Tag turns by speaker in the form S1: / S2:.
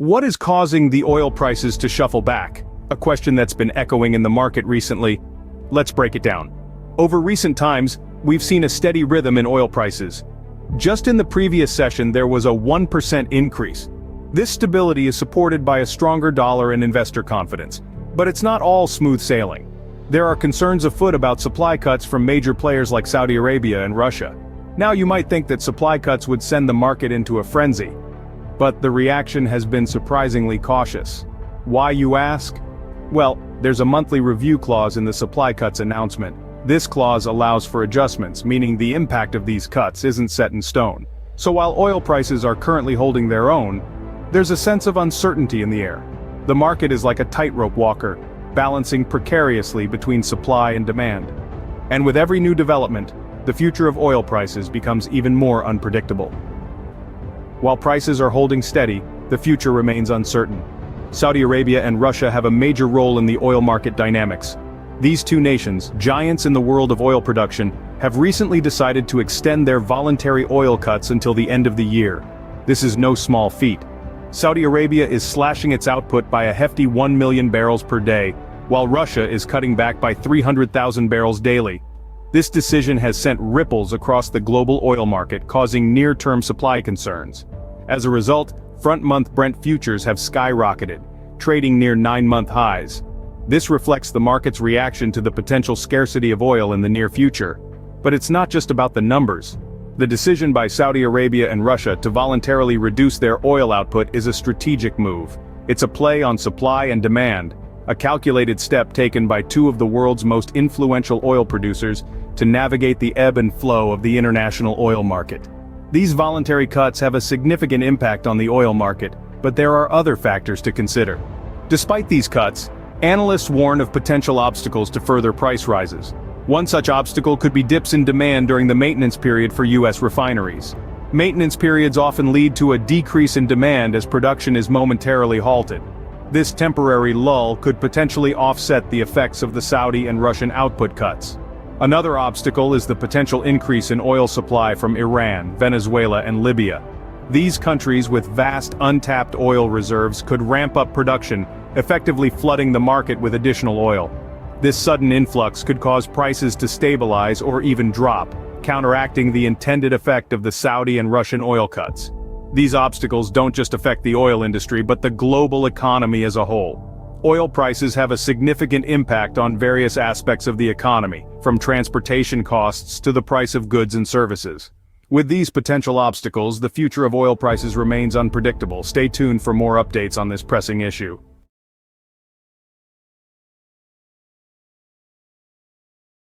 S1: What is causing the oil prices to shuffle back? A question that's been echoing in the market recently. Let's break it down. Over recent times, we've seen a steady rhythm in oil prices. Just in the previous session there was a 1% increase. This stability is supported by a stronger dollar and investor confidence. But it's not all smooth sailing. There are concerns afoot about supply cuts from major players like Saudi Arabia and Russia. Now you might think that supply cuts would send the market into a frenzy. But the reaction has been surprisingly cautious. Why, you ask? Well, there's a monthly review clause in the supply cuts announcement. This clause allows for adjustments, meaning the impact of these cuts isn't set in stone. So while oil prices are currently holding their own, there's a sense of uncertainty in the air. The market is like a tightrope walker, balancing precariously between supply and demand. And with every new development, the future of oil prices becomes even more unpredictable. While prices are holding steady, the future remains uncertain. Saudi Arabia and Russia have a major role in the oil market dynamics. These two nations, giants in the world of oil production, have recently decided to extend their voluntary oil cuts until the end of the year. This is no small feat. Saudi Arabia is slashing its output by a hefty 1 million barrels per day, while Russia is cutting back by 300,000 barrels daily. This decision has sent ripples across the global oil market, causing near-term supply concerns. As a result, front-month Brent futures have skyrocketed, trading near 9-month highs. This reflects the market's reaction to the potential scarcity of oil in the near future. But it's not just about the numbers. The decision by Saudi Arabia and Russia to voluntarily reduce their oil output is a strategic move. It's a play on supply and demand, a calculated step taken by two of the world's most influential oil producers to navigate the ebb and flow of the international oil market. These voluntary cuts have a significant impact on the oil market, but there are other factors to consider. Despite these cuts, analysts warn of potential obstacles to further price rises. One such obstacle could be dips in demand during the maintenance period for U.S. refineries. Maintenance periods often lead to a decrease in demand as production is momentarily halted. This temporary lull could potentially offset the effects of the Saudi and Russian output cuts. Another obstacle is the potential increase in oil supply from Iran, Venezuela, and Libya. These countries with vast untapped oil reserves could ramp up production, effectively flooding the market with additional oil. This sudden influx could cause prices to stabilize or even drop, counteracting the intended effect of the Saudi and Russian oil cuts. These obstacles don't just affect the oil industry but the global economy as a whole. Oil prices have a significant impact on various aspects of the economy, from transportation costs to the price of goods and services. With these potential obstacles, the future of oil prices remains unpredictable. Stay tuned for more updates on this pressing issue.